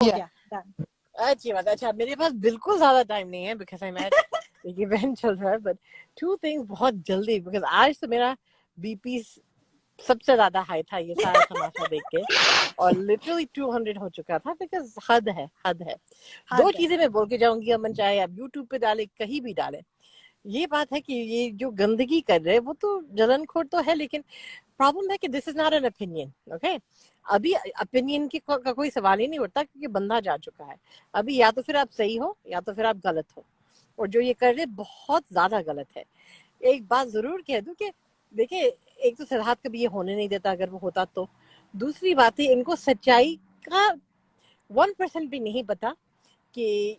गया done. अच्छी बात। अच्छा, मेरे पास बिल्कुल ज्यादा टाइम नहीं है बिकॉज आई मैट एक इवेंट चल रहा है, बट टू थिंग्स बहुत जल्दी, बिकॉज आज तो मेरा बीपी सबसे ज्यादा हाई था ये सारा तमाशा देख के, और लिटरली 200 हो चुका था, बिकॉज हद है, हद है। दो चीजें मैं बोल के जाऊंगी, अमन, चाहे आप यूट्यूब पे डाले, कहीं भी डाले, ये बात है कि ये जो गंदगी कर रहे हैं वो तो जलनखोर तो है, लेकिन प्रॉब्लम है कि this is not an opinion, okay. अभी ओपिनियन की का कोई सवाल ही नहीं उठता, क्योंकि बंदा जा चुका है। अभी या तो फिर आप सही हो या तो फिर आप गलत हो, और जो ये कर रहे बहुत ज्यादा गलत है। एक बात जरूर कह दूं कि देखिए, एक तो सिद्धार्थ कभी ये होने नहीं देता, अगर वो होता तो। दूसरी बात है, इनको सच्चाई का 1% भी नहीं पता कि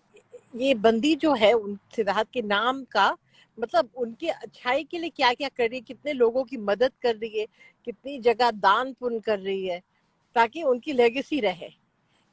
ये बंदी जो है उन सिद्धार्थ के नाम का मतलब उनके अच्छाई के लिए क्या क्या कर रही है, कितने लोगों की मदद कर रही है, कितनी जगह दान पुण्य कर रही है, ताकि उनकी लेगेसी रहे।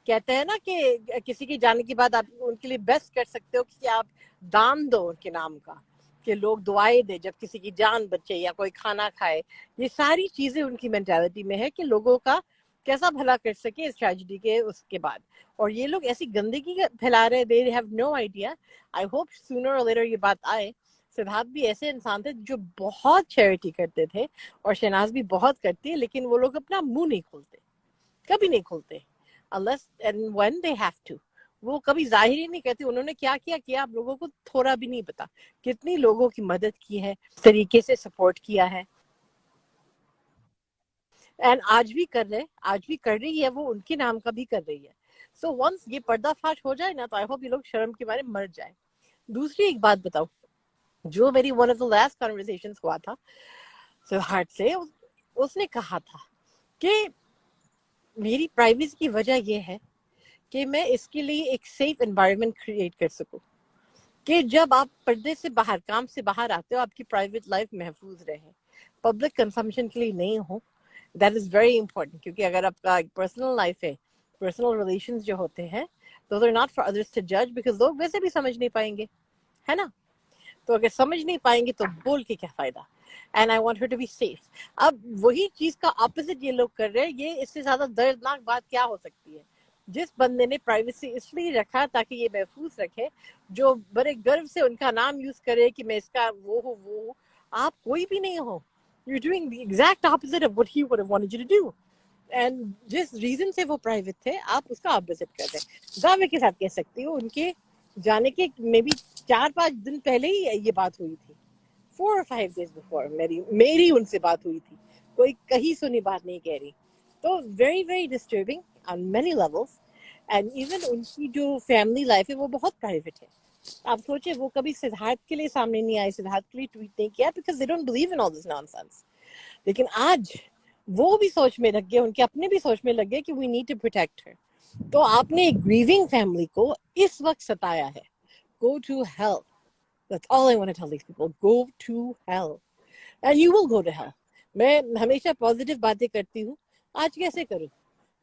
कहते हैं ना कि किसी के जाने के बाद आप उनके लिए बेस्ट कर सकते हो कि आप दान दो उनके नाम का, कि लोग दुआएं दे जब किसी की जान बचे या कोई खाना खाए। ये सारी चीजें उनकी मेंटालिटी में है कि लोगों का कैसा भला कर सके इस ट्रेजेडी के उसके बाद। और ये लोग ऐसी गंदगी फैला रहे, they have no idea. I hope sooner or later ये बात आए। सिद्धार्थ भी ऐसे इंसान थे जो बहुत चैरिटी करते थे, और शहनाज भी बहुत करती है, लेकिन वो लोग अपना मुंह नहीं खोलते, कभी नहीं खोलते, unless and when they have to। वो कभी जाहिर ही नहीं करती उन्होंने क्या किया किया, आप लोगों को थोड़ा भी नहीं पता कितनी लोगों की मदद की है, तरीके से सपोर्ट किया है, एंड आज भी कर रहे, आज भी कर रही है, वो उनके नाम का भी कर रही है। सो वंस ये पर्दाफाश हो जाए ना, तो आई होप ये लोग शर्म के मारे मर जाए। दूसरी एक बात बताओ, जो मेरी one of the last conversations हुआ था सिद्धार्थ से, उसने कहा था कि मेरी प्राइवेसी की वजह यह है कि मैं इसके लिए एक सेफ एनवायरनमेंट क्रिएट कर सकूं, कि जब आप पर्दे से बाहर, काम से बाहर आते हो, आपकी प्राइवेट लाइफ महफूज रहे, पब्लिक कंजम्पशन के लिए नहीं हो। दैट इज वेरी इंपॉर्टेंट, क्योंकि अगर आपका एक पर्सनल लाइफ है, पर्सनल रिलेशंस जो होते हैं, those are not for others to जज, बिकॉज लोग वैसे भी समझ नहीं पाएंगे, है ना। तो अगर समझ नहीं पाएंगे तो बोल के क्या फायदा। And I want her to be safe. अब वही चीज का ऑपोजिट ये लोग कर रहे हैं। ये इससे ज्यादा दर्दनाक बात क्या हो सकती है। जिस बंदे ने प्राइवेसी इसलिए रखा ताकि ये महफूज रखे, जो बड़े गर्व से उनका नाम यूज करे कि मैं इसका वो हूँ वो हूँ, आप कोई भी नहीं हो। You're doing the exact opposite of what he would have wanted you to do. And जिस रीजन से वो प्राइवेट थे, आप उसका ऑपोजिट कर रहे हैं। दावे के साथ कह सकती हूँ, उनके जाने के मे बी 4-5 दिन पहले ही ये बात हुई थी, 4 or 5 days before मेरी उनसे बात हुई थी। कोई कहीं सुनी बात नहीं कह रही। तो very very disturbing on many levels. And even उनकी जो फैमिली लाइफ है वो बहुत प्राइवेट है। आप सोचिए, वो कभी सिद्धार्थ के लिए सामने नहीं आए, सिद्धार्थ के लिए ट्वीट नहीं किया, because they don't believe in all this nonsense. लेकिन आज वो भी सोच में लग गए, उनके अपने भी सोच में लग गए कि we need to protect her. तो आपने एक ग्रीविंग फैमिली को इस वक्त सताया है। Go to hell. That's all I want to tell these people. Go to hell. And you will go to hell. मैं हमेशा पॉजिटिव बातें करती हूँ, आज कैसे करूँ,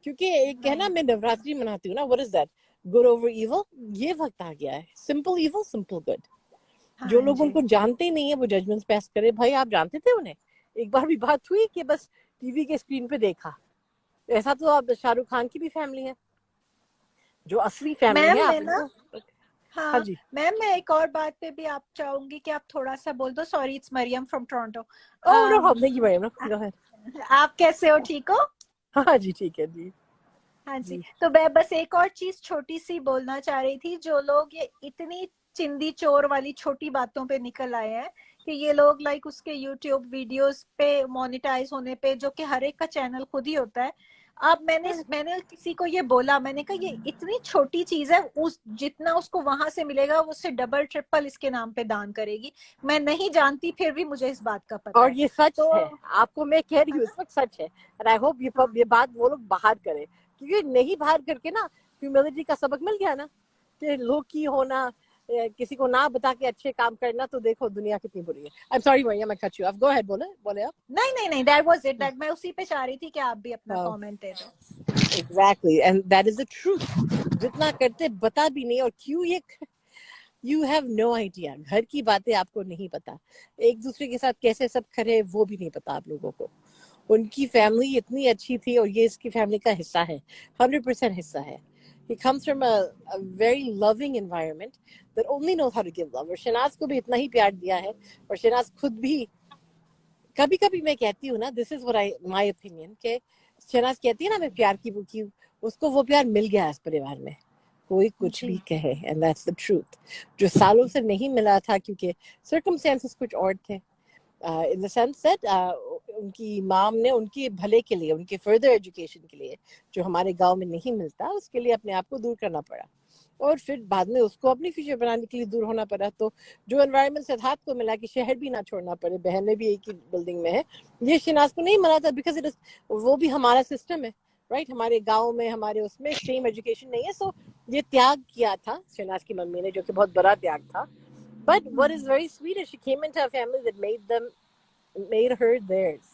क्योंकि एक कहना मैं नवरात्रि मनाती हूँ ना, what is that? Good over evil. ये वक्त आ गया है, simple evil, simple good. जो लोग उनको जानते ही नहीं है वो जजमेंट्स पास करे। भाई आप जानते थे उन्हें? एक बार भी बात हुई कि बस टीवी के स्क्रीन पे देखा? ऐसा तो अब शाहरुख खान की भी फैमिली है, जो असली फैमिली है। आप हाँ जी मैम, मैं एक और बात पे भी आप चाहूंगी कि आप थोड़ा सा बोल दो। Sorry, it's Mariam from Toronto. Oh no problem, thank you Mariam, go ahead. आप कैसे हो? ठीक हो? हाँ जी, ठीक है जी। हाँ जी, तो मैं बस एक और चीज छोटी सी बोलना चाह रही थी। जो लोग ये इतनी चिंदी चोर वाली छोटी बातों पे निकल आए हैं कि ये लोग लाइक उसके यूट्यूब वीडियोस पे मोनेटाइज होने पे, जो कि हर एक का चैनल खुद ही होता है। अब मैंने किसी को ये बोला, मैंने कहा ये इतनी छोटी चीज है, उस जितना उसको वहां से मिलेगा वो उससे डबल ट्रिपल इसके नाम पे दान करेगी। मैं नहीं जानती, फिर भी मुझे इस बात का पता और है। ये सच तो है, आपको मैं कह रही हूँ इस वक्त सच है। एंड आई होप ये बात वो लोग बाहर करें, क्योंकि नहीं बाहर करके ना ह्यूमिलिटी का सबक मिल गया ना, कि लोग की होना, किसी को ना बता के अच्छे काम करना, तो देखो दुनिया कितनी बुरी है। आई एम सॉरी मरियम, मैं cut you of, go ahead, बोले आप। नहीं, दैट वाज इट, दैट मैं उसी पे चाह रही थी कि आप भी अपना कमेंट दे दो। Exactly, and that is the truth. जितना करते बता भी नहीं, और क्यों ये यू हैव नो आइडिया। घर की बातें आपको नहीं पता, एक दूसरे के साथ कैसे सब खड़े वो भी नहीं पता आप लोगों को। उनकी फैमिली इतनी अच्छी थी, और ये इसकी फैमिली का हिस्सा है, 100% हिस्सा है। He comes from a very loving environment that only knows how to give love. और शहनाज को भी इतना ही प्यार दिया है, और शहनाज खुद भी कभी कभी मैं कहती हूँ ना, this is what my opinion, कि शहनाज कहती है ना मैं प्यार की भूखी हूँ, उसको वो प्यार मिल गया इस परिवार में, कोई कुछ भी कहे, एंड दैट्स द ट्रूथ, जो सालों से नहीं मिला था क्योंकि सर्कमस्टेंसेस कुछ और थे, इन द सेंस दैट उनकी माम ने उनके भले के लिए, उनके फर्दर एजुकेशन के लिए, जो हमारे गांव में नहीं मिलता, उसके लिए अपने आप को दूर करना पड़ा, और फिर बाद में उसको अपनी फ्यूचर बनाने के लिए दूर होना पड़ा। तो जो एनवायरनमेंट सिद्धार्थ को मिला कि शहर भी ना छोड़ना पड़े, बहनें भी एक ही बिल्डिंग में है, ये शहनाज को नहीं मिला था, बिकॉज इट इज, वो भी हमारा सिस्टम है, राइट, हमारे गांव में, हमारे उसमें सेम एजुकेशन नहीं है, सो ये त्याग किया था शहनाज की मम्मी ने, जो कि बहुत बड़ा त्याग था। But what is very sweet is she came into a family that made her theirs.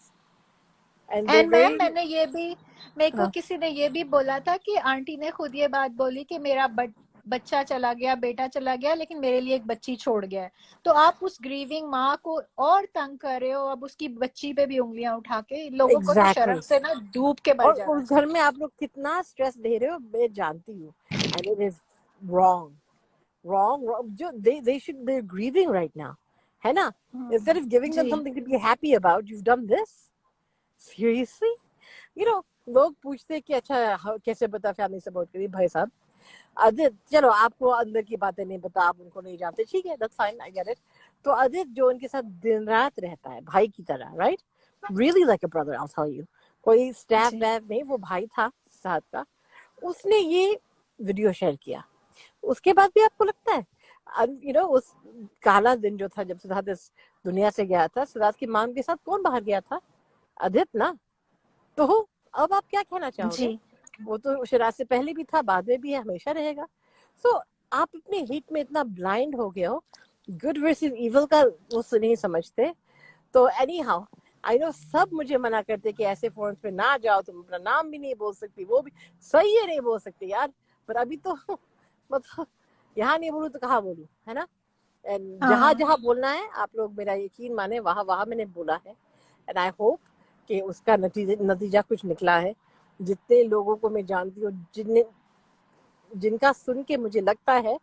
And they're ma'am very, मेरे को किसी ने ये भी बोला था कि आंटी ने खुद ये बात बोली कि मेरा बच्चा चला गया, बेटा चला गया, लेकिन मेरे लिए एक बच्ची छोड़ गया है। तो आप उस ग्रीविंग माँ को और तंग कर रहे हो, अब उसकी बच्ची पे भी उंगलियां उठा के। लोगों को तो शर्म से ना डूब के मर जाना। और उस घर में आप लोग कितना स्ट्रेस दे रहे हो, मैं जानती हूँ, and it is wrong. जो they should, they're grieving right now, है ना? Instead of giving them something to be happy about, you've done this. Seriously? You know, लोग पूछते हैं कि अच्छा कैसे पता फैमिली सपोर्ट करिए, भाई साहब, आदित्य, चलो आपको अंदर की बातें नहीं पता, आप उनको नहीं जानते, ठीक है, that's fine, I get it. तो आदित्य जो उनके साथ दिन रात रहता है भाई की तरह, right, really like a brother, I tell you, कोई स्टैफ वैफ नहीं, वो भाई था साथ का, उसने ये वीडियो शेयर किया। उसके बाद भी आपको लगता है, यू नो, उस काला दिन जो था जब सिद्धार्थ इस दुनिया से गया था, सिद्धार्थ की मां के साथ कौन बाहर गया था? आदित्य ना। तो अब आप क्या कहना चाहोगे? वो तो शराब से पहले भी था, बाद में भी है, हमेशा रहेगा। सो आप अपने हिट में इतना ब्लाइंड हो गए हो, गुड वर्सेस इविल का वो नहीं समझते। तो एनी हाउ, आई नो सब मुझे मना करते कि ऐसे फोन पे ना जाओ, तुम अपना नाम भी नहीं बोल सकती, वो भी सही है, नहीं बोल सकती यार, पर अभी तो मतलब यहाँ नहीं बोलूँ तो कहाँ बोलूँ, है ना? एंड जहाँ जहाँ बोलना है, आप लोग मेरा यकीन माने, वहाँ वहाँ मैंने बोला है, एंड आई होप कि उसका नतीजा कुछ निकला है। जितने लोगों को मैं जानती हूँ, जिनका सुन के मुझे लगता है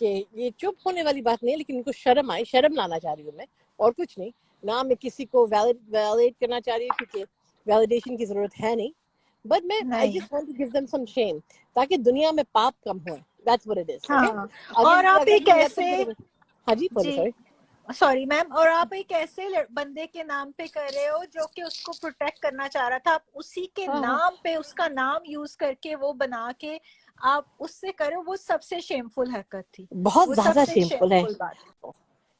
कि ये चुप होने वाली बात नहीं है, लेकिन इनको शर्म आई, शर्म लाना चाह रही हूँ मैं, और कुछ नहीं। ना मैं किसी को वैलिडेट करना चाह रही हूँ, क्योंकि वैलिडेशन की जरूरत है नहीं, बट मैं I just want to give them some shame, ताकि दुनिया में पाप कम हो, that's what it is, okay? और आप एक ऐसे, हाँ जी, सॉरी सॉरी मैम, और आप एक ऐसे बंदे के नाम पे कर रहे हो जो कि उसको प्रोटेक्ट करना चाह रहा था, आप उसी के नाम पे, उसका नाम यूज करके वो बना के आप उससे करो, वो सबसे शेमफुल हरकत थी, बहुत ज्यादा शेमफुल है। बात।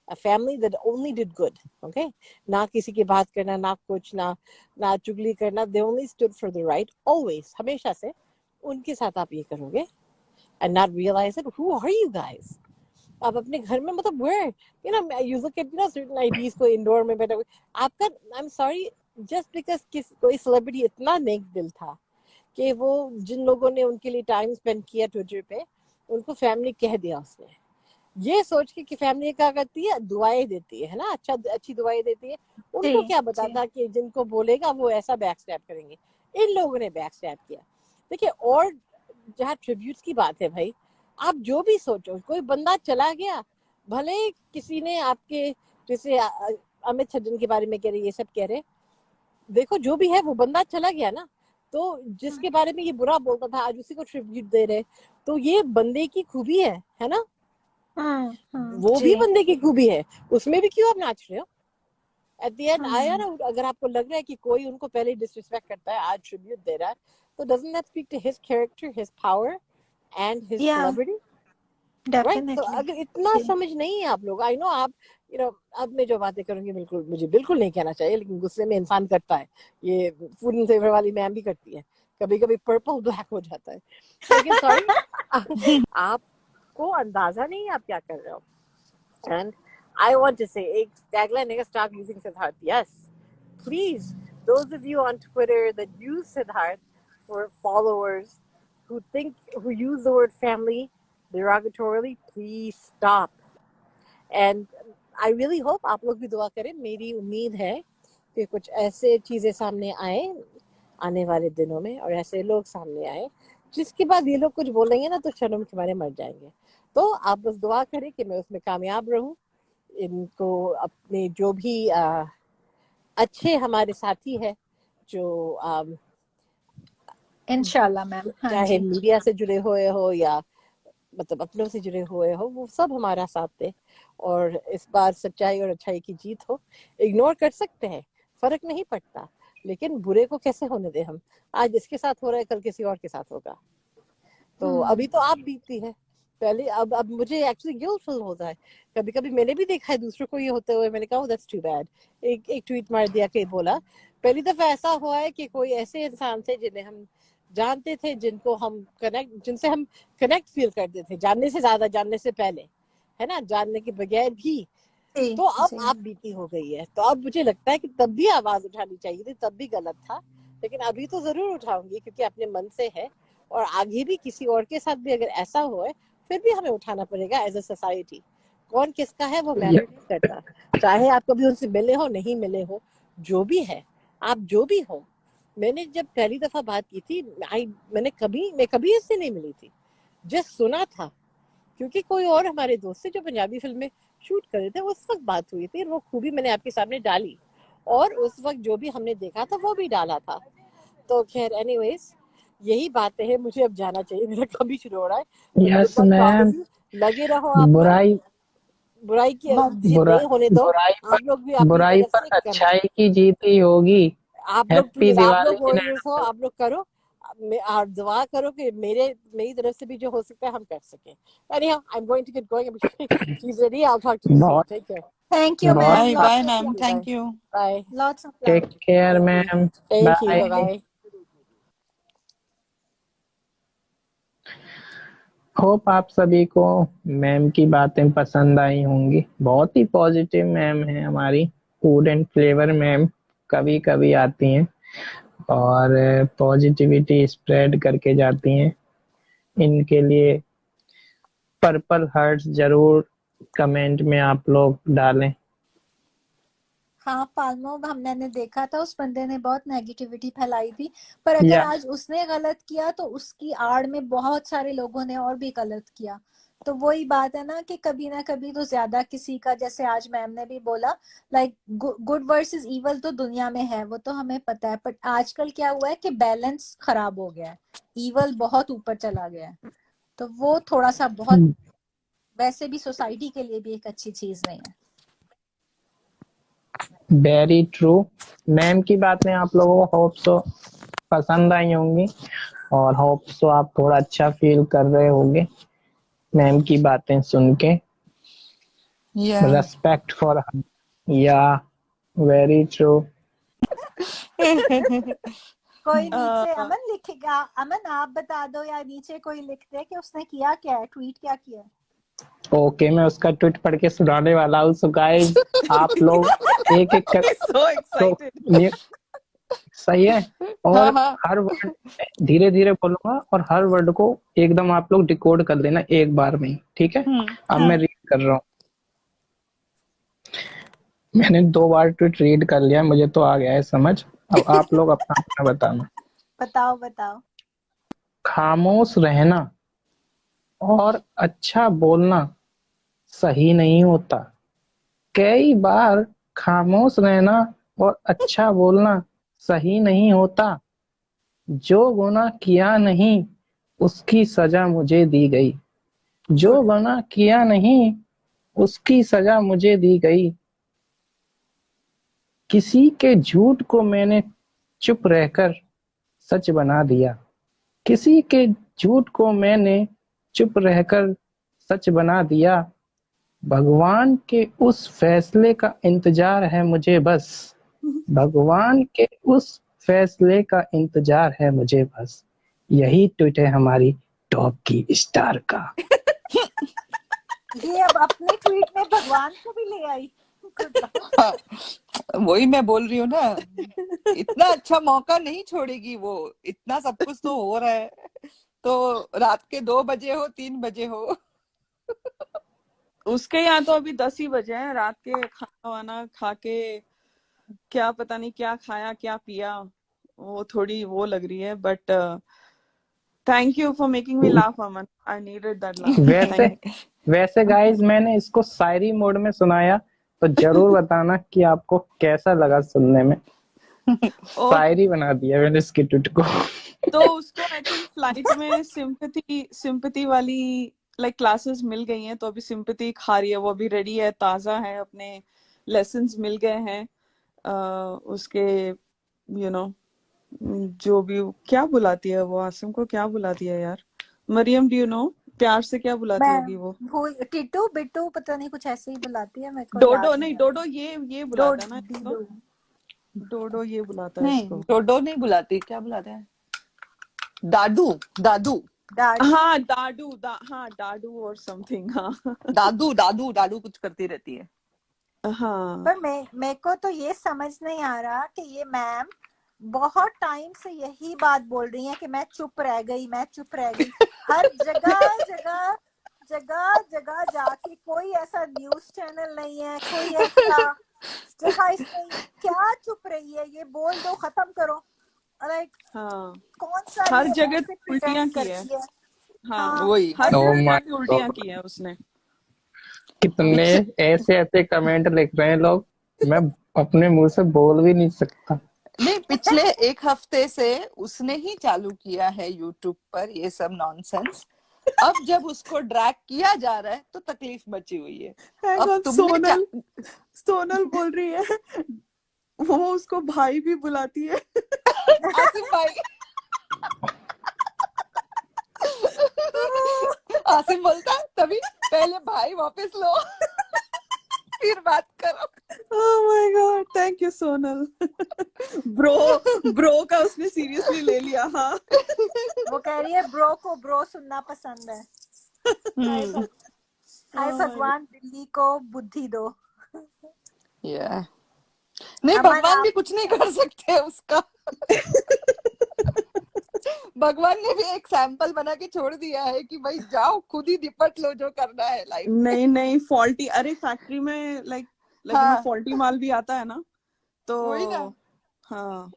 A family that only did good, okay? ना किसी की बात करना, ना कुछ, ना चुगली करना, they only stood for the right, always, हमेशा से। उनके साथ आप ये करोगे and not realize it, who are you guys? आप अपने घर में, मतलब where, you know, you look at, you know, certain IDs को इंडोर में बैठा हुआ, आपका, I'm sorry, just because कोई सेलिब्रिटी इतना नेक दिल था कि वो जिन लोगों ने उनके लिए टाइम स्पेंड किया ट्विटर पे, उनको फैमिली कह दिया उसने, ये सोच के कि फैमिली क्या करती है, दुआएं देती है ना, अच्छी दुआएं देती है। उनको क्या पता था कि जिनको बोलेगा वो ऐसा बैक स्टैप करेंगे। इन लोगों ने बैक स्टैप किया। देखिए, और जहाँ ट्रिब्यूट्स की बात है भाई, आप जो भी सोचो, कोई बंदा चला गया, भले किसी ने आपके, जैसे अमित सज्जन के बारे में कह रहे, ये सब कह रहे, देखो जो भी है वो बंदा चला गया ना, तो जिसके बारे में ये बुरा बोलता था, आज उसी को ट्रिब्यूट दे रहे, तो ये बंदे की खूबी है ना? वो भी बंदे की खूबी है, उसमें भी क्यों आप नाच रहे हो? एट द एंड आया ना, अगर आपको लग रहा है कि कोई उनको पहले डिसरिस्पेक्ट करता है, आज ट्रिब्यूट दे रहा है, तो doesn't that speak to his character, his power and his celebrity, right? तो अगर इतना समझ नहीं है आप लोग, आई नो आप, यू नो, अब मैं जो बातें करूंगी मुझे बिल्कुल नहीं कहना चाहिए, लेकिन गुस्से में इंसान करता है, ये फूड एंड फेवर वाली मैम भी करती है, कभी कभी पर्पल ब्लैक हो जाता है, लेकिन सॉरी, आपको अंदाजा नहीं है आप क्या कर रहे हो। And I want to say, tagline is stop using Siddharth. Yes, please, those of you on Twitter that use Siddharth for followers who use the word family derogatorily, please stop. And I really hope आप लोग भी दुआ करें। मेरी उम्मीद है कि कुछ ऐसे चीजें सामने आए आने वाले दिनों में, और ऐसे लोग सामने आए जिसके बाद ये लोग कुछ बोलेंगे ना तो शर्म के मारे मर जाएंगे। तो आप बस दुआ करें कि मैं उसमें कामयाब रहूं। इनको अपने जो भी अच्छे हमारे साथी है जो इंशाल्लाह मैम। हाँ चाहे जी। मीडिया से जुड़े हुए हो या मतलब अपनों से जुड़े हुए हो, वो सब हमारा साथ दे और इस बार सच्चाई और अच्छाई की जीत हो। इग्नोर कर सकते हैं, फर्क नहीं पड़ता, लेकिन बुरे को कैसे होने दे हम। आज इसके साथ हो रहा है, कल किसी और के साथ होगा। तो अभी तो आप बीतती है, पहले अब मुझे एक्चुअली गिल्ट फील होता है। कभी कभी मैंने भी देखा है दूसरों को ये होते हुए, मैंने कहा दैट्स टू बैड। एक ट्वीट मार दिया कि बोला पहली दफा ऐसा हुआ है कि कोई ऐसे इंसान थे जिन्हें हम जानते थे, जिनसे हम कनेक्ट फील करते थे, जानने से ज्यादा, जानने से पहले, है ना, जानने के बगैर भी। जी, तो अब जी। आप बीती हो गई है, तो अब मुझे लगता है कि तब भी आवाज उठानी चाहिए थी, तब भी गलत था, लेकिन अभी तो जरूर उठाऊंगी क्योंकि अपने मन से है। और आगे भी किसी और के साथ भी अगर ऐसा हो फिर भी हमें उठाना पड़ेगा एज अ सोसाइटी। कौन किसका है वो मैटर नहीं करता, चाहे आप कभी उनसे मिले हो नहीं मिले हो, जो भी है, आप जो भी हो। मैंने जब पहली दफा बात की थी, मैं कभी इससे नहीं मिली थी, जस्ट सुना था, क्योंकि कोई और हमारे दोस्त से जो पंजाबी फिल्में शूट कर रहे थे उस वक्त बात हुई थी, वो खूबी मैंने आपके सामने डाली और उस वक्त जो भी हमने देखा था वो भी डाला था। तो खैर एनीवेज, यही बातें हैं, मुझे अब जाना चाहिए, मेरा काम भी शुरू हो रहा है। Yes good ma'am. लगे रहो आप लोग, बुराई बुराई की जीत बुरा नहीं होने दो। बुराई आप लोग भी अपनी बुराई तरफ पर से करो, अच्छाई की जीत ही होगी। आप लोग हैप्पी प्लीज, आप दिवाली लोग इन वॉरियर्स हो, एडवांस। आप लोग करो। आप दुआ करो कि मेरी तरफ से भी जो हो सकता है हम कर सकें। Anyhow, I'm going to get going. She's ready. I'll talk to you soon. बहुत Take care. Thank you बहुत ma'am, bye bye lots of ma'am, love, thank you. Bye. lots of love। Take care Thank you. Ma'am. Thank you. Bye bye. bye. Hope आप सभी को ma'am की बातें पसंद आई होंगी। बहुत ही पॉजिटिव मैम है हमारी। फूड एंड फ्लेवर मैम कभी कभी आती हैं और पॉजिटिविटी स्प्रेड करके जाती हैं। इनके लिए पर्पल हार्ट्स जरूर कमेंट में आप लोग डालें। हाँ, पाल्मो हमने देखा था, उस बंदे ने बहुत नेगेटिविटी फैलाई थी, पर अगर या आज उसने गलत किया तो उसकी आड़ में बहुत सारे लोगों ने और भी गलत किया। तो वही बात है ना कि कभी ना कभी तो ज्यादा किसी का, जैसे आज मैम ने भी बोला, लाइक गुड वर्सेस इवल तो दुनिया में है, वो तो हमें पता है, बट आजकल क्या हुआ है कि बैलेंस खराब हो गया है, इवल बहुत ऊपर चला गया है। तो वो थोड़ा सा बहुत, वैसे भी सोसाइटी के लिए भी एक अच्छी चीज नहीं है। Very true. मैम की बातें आप लोगों को होप सो पसंद आई होंगी और होप सो आप थोड़ा अच्छा फील कर रहे होंगे मैम की बातें सुन के। या रेस्पेक्ट फॉर, या वेरी ट्रू। कोई नीचे अमन लिखेगा, अमन आप बता दो या नीचे कोई लिख दे कि उसने किया क्या है, ट्वीट क्या किया है। ओके, मैं उसका ट्वीट पढ़ के सुनाने वाला हूँ। सो गाइस, आप लोग एक एक कर सो तो एक्साइटेड। सही है। और हाँ हाँ हर वर्ड धीरे धीरे बोलूंगा और हर वर्ड को एकदम आप लोग डिकोड कर देना एक बार में ही, ठीक है। अब मैं रीड कर रहा हूँ। मैंने 2 बार ट्वीट रीड कर लिया, मुझे तो आ गया है समझ। अब आप लोग अपना अपना बताना। बताओ बताओ। खामोश रहना और अच्छा बोलना सही नहीं होता। कई बार खामोश रहना और अच्छा बोलना सही नहीं होता। जो गुनाह किया नहीं उसकी सजा मुझे दी गई। जो गुड। गुनाह किया नहीं उसकी सजा मुझे दी गई। किसी के झूठ को मैंने चुप रहकर सच बना दिया। किसी के झूठ को मैंने चुप रहकर सच बना दिया। भगवान के उस फैसले का इंतजार है मुझे बस। भगवान के उस फैसले का इंतजार है मुझे बस। यही ट्वीट है हमारी टॉप की स्टार का। ये अब अपने ट्वीट में भगवान को भी ले आई। हाँ, वही मैं बोल रही हूँ ना, इतना अच्छा मौका नहीं छोड़ेगी वो। इतना सब कुछ तो हो रहा है, तो रात के 2 बजे हो 3 बजे हो। उसके यहाँ तो अभी 10 ही बजे हैं रात के, खाना वाना खा के क्या पता नहीं क्या खाया क्या पिया, वो थोड़ी वो लग रही है, but Thank you for making me laugh, Aman. I needed that laugh. वैसे Thank you. वैसे गाइस मैंने इसको शायरी मोड में सुनाया, तो जरूर बताना कि आपको कैसा लगा सुनने में। और शायरी बना दिया मैंने इसके ट्वीट को। तो उसको आई थिंक फ्लाइट में सिंपैथी वाली लाइक क्लासेस मिल गई हैं, तो अभी सिंपैथी खा रही है, वो अभी रेडी है, ताजा है, अपने लेसन्स मिल गए हैं। उसके यू नो जो भी क्या बुलाती है वो, आसिम को क्या बुलाती है यार, मरियम डू यू नो प्यार से क्या बुलाती मैं होगी वो? भूल, टिटू बिट्टू पता नहीं कुछ ऐसे ही बुलाती है, मेरे को डोडो याद नहीं, नहीं आ डोडो ये बुलाता है ना रहा। इसको, डोडो ये बुलाता है नहीं, इसको। डोडो नहीं बुलाती, क्या बुलाते हैं? दादू, दादू, डाडू। हाँ हाँ डाडू और समथिंग, हाँ दादू, दादू, दादू कुछ करती रहती है। हाँ पर मेरे को तो ये समझ नहीं आ रहा कि ये मैम बहुत टाइम से यही बात बोल रही है कि मैं चुप रह गई, मैं चुप रह गई। हर जगह जगह जगह जगह जाके कोई ऐसा न्यूज चैनल नहीं है, कोई ऐसा जहाँ इसने क्या चुप रही है, ये बोल दो, खत्म करो। लाइक हाँ कौन सा हर ये जगह ऐसे उल्टियां प्रिटेंड की है। करती है। हाँ हाँ वही हर ओ जगह माय जाके उल्टियां गॉड, की है उसने। कितने पिछले ऐसे ऐसे कमेंट लिख रहे हैं लोग, मैं अपने मुंह से बोल भी नहीं सकता। नहीं, पिछले एक हफ्ते से उसने ही चालू किया है यूट्यूब पर ये सब नॉनसेंस। अब जब उसको ड्रैग किया जा रहा है तो तकलीफ मची हुई है। हैंग अब ऑन, तुमने सोनल बोल रही है वो उसको भाई भी बुलाती है। आसिफ भाई, आसिफ बोलता है तभी, पहले भाई वापस लो फिर बात करो। Oh my God, thank you Sonal. Bro का उसने सीरियसली ले लिया। हाँ वो कह रही है ब्रो को ब्रो सुनना पसंद है। हाय Oh my भगवान दिल्ली को बुद्धि दो। या नहीं, अमन भगवान भी आप कुछ नहीं कर सकते उसका। भगवान ने भी एक सैंपल बना के छोड़ दिया है कि भाई जाओ खुद ही निपट लो जो करना है लाइफ में। नहीं फॉल्टी, अरे फैक्ट्री में लाइक हाँ फॉल्टी माल भी आता है ना, तो वही ना, हाँ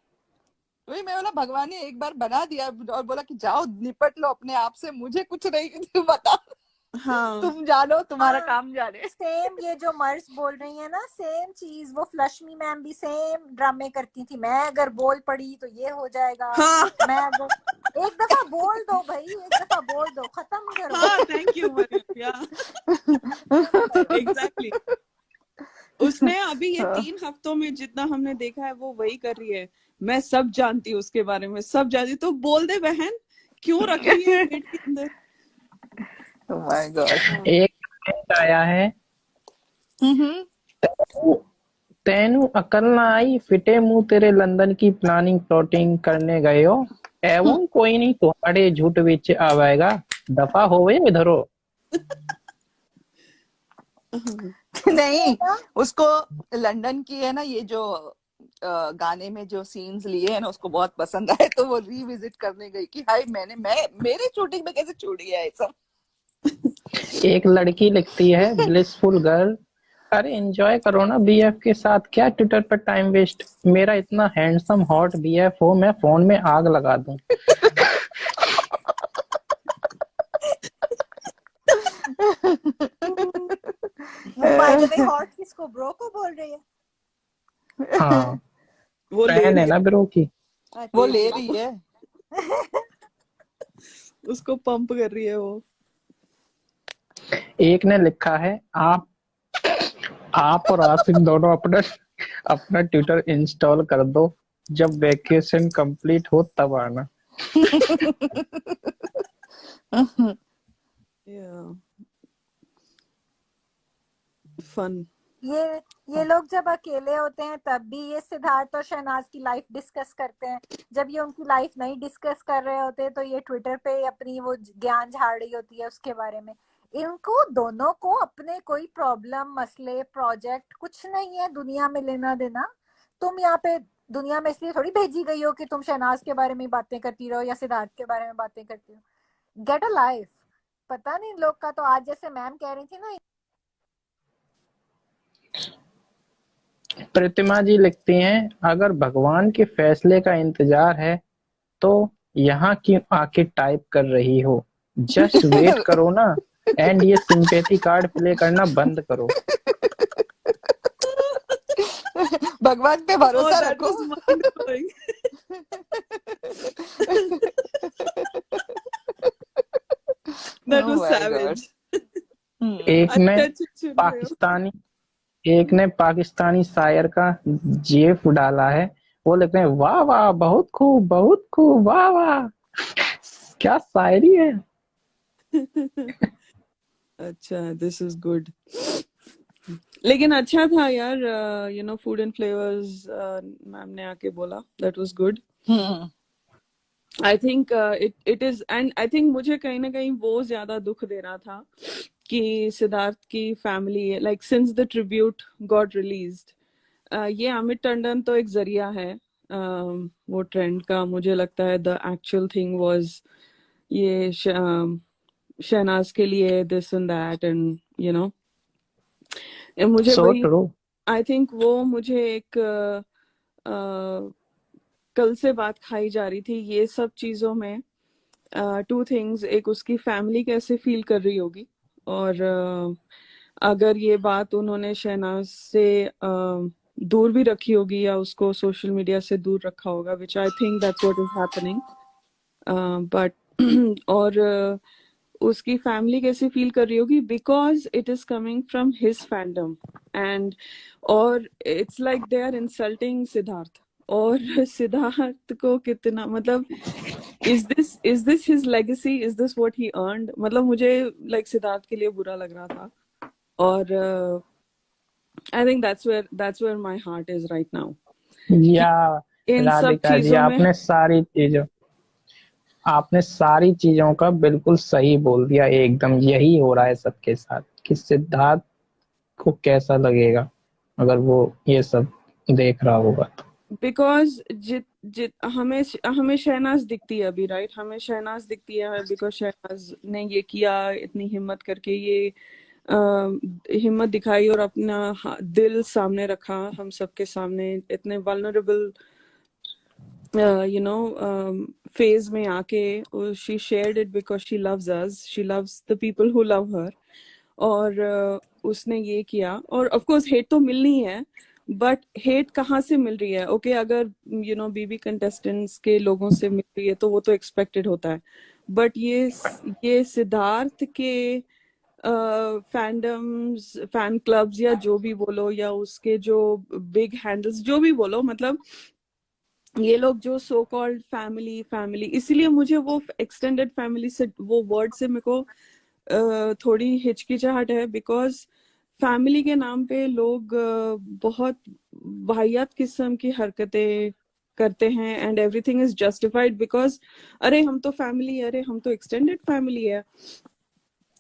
वही मैं बोला, भगवान ने एक बार बना दिया और बोला कि जाओ निपट लो अपने आप से, मुझे कुछ नहीं बता, हाँ तुम जानो तुम्हारा हाँ काम जाने। सेम ये जो मर्स बोल रही है ना, सेम चीज वो फ्लशमी मैम भी सेम ड्रामे करती थी। मैं अगर बोल पड़ी तो ये हो जाएगा, हाँ मैं अगर एक दफा बोल दो भाई, एक दफा बोल दो, खत्म करो। हाँ थैंक यू मरियम, या एग्जैक्टली। उसने अभी ये 3 हफ्तों में जितना हमने देखा है वो वही कर रही है। मैं सब जानती हूँ उसके बारे में, सब जानती, तो बोल दे बहन, क्यों रख रही है पेट के अंदर। Oh my God. एक कमेंट आया है, तेनू तेनू अकल ना आई, फिटे मुंह तेरे लंदन की प्लानिंग प्लॉटिंग करने गए हो, एवं कोई नहीं तुम्हारे झूठ विच आवेगा, दफा होवे इधरो। नहीं, उसको लंदन की है ना ये जो गाने में जो सीन्स लिए हैं ना उसको बहुत पसंद आए, तो वो रीविजिट करने गई कि हाय मैं मेरे शूटिंग में कैसे छूट गया है सब। एक लड़की लिखती है, ब्लिसफुल गर्ल, अरे एंजॉय करो ना बीएफ के साथ, क्या ट्विटर पर टाइम वेस्ट, मेरा इतना हैंडसम हॉट बीएफ हो मैं फोन में आग लगा दूं। वो बाय द वे हॉट किसको, ब्रो को बोल रही है? हाँ वो ले फैन है रही ना ब्रो की। वो अच्छा ले रही है। है, उसको पंप कर रही है वो। एक ने लिखा है, आप और आसिफ दोनों अपना अपना ट्विटर इंस्टॉल कर दो, जब वेकेशन कंप्लीट हो तब आना। फन। ये लोग जब अकेले होते हैं तब भी ये सिद्धार्थ और शहनाज की लाइफ डिस्कस करते हैं। जब ये उनकी लाइफ नहीं डिस्कस कर रहे होते तो ये ट्विटर पे अपनी वो ज्ञान झाड़ रही होती है उसके बारे में। इनको दोनों को अपने कोई प्रॉब्लम, मसले, प्रोजेक्ट कुछ नहीं है दुनिया में लेना देना। तुम यहाँ पे दुनिया में इसलिए थोड़ी भेजी गई हो कि तुम शहनाज के बारे में बातें करती रहो या सिद्धार्थ के बारे में बातें करती हो। Get a life. पता नहीं लोग का तो आज जैसे मैम कह रही थी ना। प्रतिमा जी लिखती हैं, अगर भगवान के फैसले का इंतजार है तो यहाँ क्यों आके टाइप कर रही हो? जस्ट वेट करो ना, एंड ये सिंपैथी कार्ड प्ले करना बंद करो। भगवान पे Oh, भरोसा that रखो। was mind blowing. That Oh was my God. savage. एक ने अच्छा अच्छा सुन रहे हो। पाकिस्तानी एक ने पाकिस्तानी शायर का जेफ डाला है, वो लिखते हैं वाह वाह बहुत खूब वाह वाह। क्या शायरी है। अच्छा, this is good. लेकिन अच्छा था यार, you know, food and flavors ma'am ने आके बोला, that was good. I think it is, and I think मुझे कहीं ना कहीं वो ज्यादा दुख दे रहा था कि सिद्धार्थ की family, like since the tribute got released, ये अमित टंडन तो एक जरिया है वो ट्रेंड का। मुझे लगता है the actual thing was ये शहनाज के लिए this and that, and you know, मुझे सो वही, ट्रू। आई थिंक वो मुझे एक कल से बात खाई जा रही थी ये सब चीजों में। टू थिंग्स, एक उसकी फैमिली कैसे फील कर रही होगी, और अगर ये बात उन्होंने शहनाज से दूर भी रखी होगी या उसको सोशल मीडिया से दूर रखा होगा, which I think that's what is happening, but और उसकी फैमिली कैसे फील कर रही होगी, because it is coming from his fandom, and और it's like they are insulting Siddharth. और सिद्धार्थ को कितना, मतलब is this his legacy, is this what he earned? मतलब मुझे like सिद्धार्थ के लिए बुरा लग रहा था, और I think that's where my heart is right now. या इन सब राधिका जी, चीजों में आपने सारी चीजों का बिल्कुल सही बोल दिया। एकदम यही हो रहा है सबके साथ कि सिद्धार्थ को कैसा लगेगा अगर वो ये सब देख रहा होगा तो। बिकॉज जित हमें शहनाज दिखती है अभी, राइट? हमें शहनाज दिखती है बिकॉज शहनाज ने ये किया, इतनी हिम्मत करके ये हिम्मत दिखाई और अपना दिल सामने रखा हम सबके सामने, इतने वल्नरेबल you know phase में आके she shared it because she loves us, she loves the people who love her, और उसने ये किया। और of course hate तो मिलनी है, बट हेट कहाँ से मिल रही है? ओके, अगर यू नो बीबी कंटेस्टेंट्स के लोगों से मिल रही है तो वो तो एक्सपेक्टेड होता है, बट ये सिद्धार्थ के फैंडम्स, फैन क्लब्स या जो भी बोलो, या उसके जो बिग हैंडल्स जो भी बोलो, मतलब ये लोग जो सो कॉल्ड फैमिली, इसीलिए मुझे वो एक्सटेंडेड फैमिली से, वो वर्ड से मेरे को थोड़ी हिचकिचाहट है, बिकॉज फैमिली के नाम पे लोग बहुत वाहियात किस्म की हरकतें करते हैं, and everything is justified because अरे हम तो फैमिली है, अरे हम तो एक्सटेंडेड फैमिली है।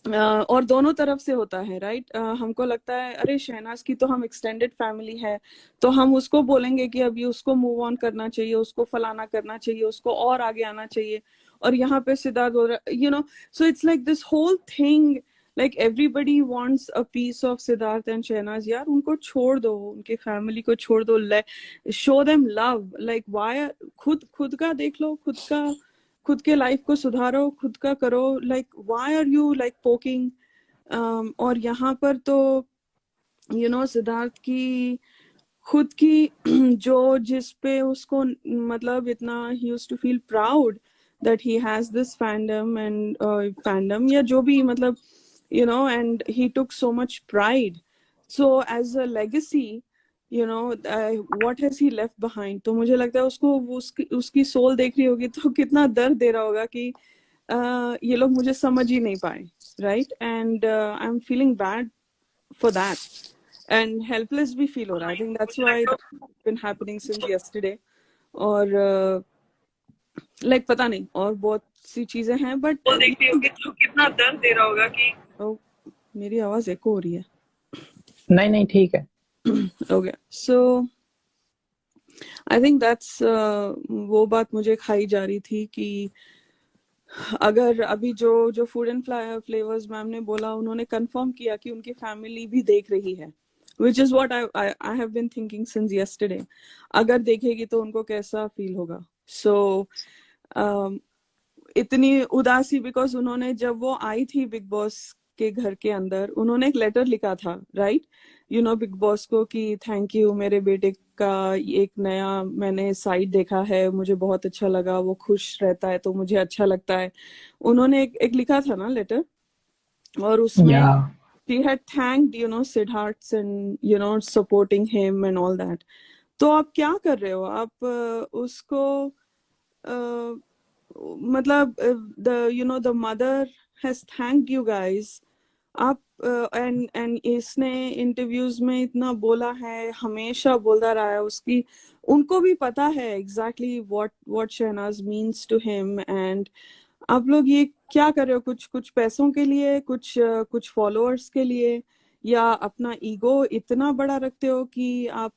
और दोनों तरफ से होता है, राइट? हमको लगता है अरे शहनाज की तो हम एक्सटेंडेड फैमिली है, तो हम उसको बोलेंगे कि अभी उसको मूव ऑन करना चाहिए, उसको फलाना करना चाहिए, उसको और आगे आना चाहिए। और यहाँ पे Siddharth, you know, so it's like this whole thing, like everybody wants a piece of Siddharth and Shehnaaz. यार उनको छोड़ दो, उनके फैमिली को छोड़ दो, show them love, like why? खुद का देख लो, खुद के लाइफ को सुधारो, खुद का करो, like why are you like poking? और यहाँ पर तो यू नो सिद्धार्थ की खुद की जो जिस पे उसको मतलब इतना ही used to feel proud that he has this fandom, and fandom या जो भी, मतलब you know, and he took so much pride, so as a legacy, you know, what has he left behind? तो मुझे लगता है उसको उसकी सोल देख रही होगी तो कितना दर्द दे रहा होगा कि ये लोग मुझे समझ ही नहीं पाए, right? And I am feeling bad for that, and helpless भी फील हो रहा है। I think that's why that's been happening since yesterday. और लाइक पता नहीं, और बहुत सी चीजें हैं, बट देख रही होगी तो कितना दर्द दे रहा होगा कि मेरी आवाज एको हो रही है। नहीं ठीक है। Okay, so I think that's वो बात मुझे खाई जा रही थी कि अगर अभी जो फूड एंड फ्लेवर्स मैम ने बोला, उन्होंने कंफर्म किया कि उनकी फैमिली भी देख रही है, which is what I have been thinking since yesterday. अगर देखेगी तो उनको कैसा फील होगा? So इतनी उदासी, बिकॉज उन्होंने जब वो आई थी बिग बॉस के घर के अंदर, उन्होंने एक लेटर लिखा था, right, you know, big boss को कि थैंक यू, मेरे बेटे का एक नया मैंने साइड देखा है, मुझे बहुत अच्छा लगा, वो खुश रहता है तो मुझे अच्छा लगता है। उन्होंने एक लिखा था ना लेटर, और उसमें Yeah. she had thanked, you know, Siddharth and, you know, supporting him and all that. तो आप क्या कर रहे हो? आप उसको मतलब the mother has thanked you guys. आप एंड इसने इंटरव्यूज में इतना बोला है, हमेशा बोलता रहा है, उसकी उनको भी पता है exactly what Shehnaaz means to him. And आप लोग ये क्या कर रहे हो? कुछ पैसों के लिए, कुछ फॉलोअर्स के लिए, या अपना ईगो इतना बड़ा रखते हो कि आप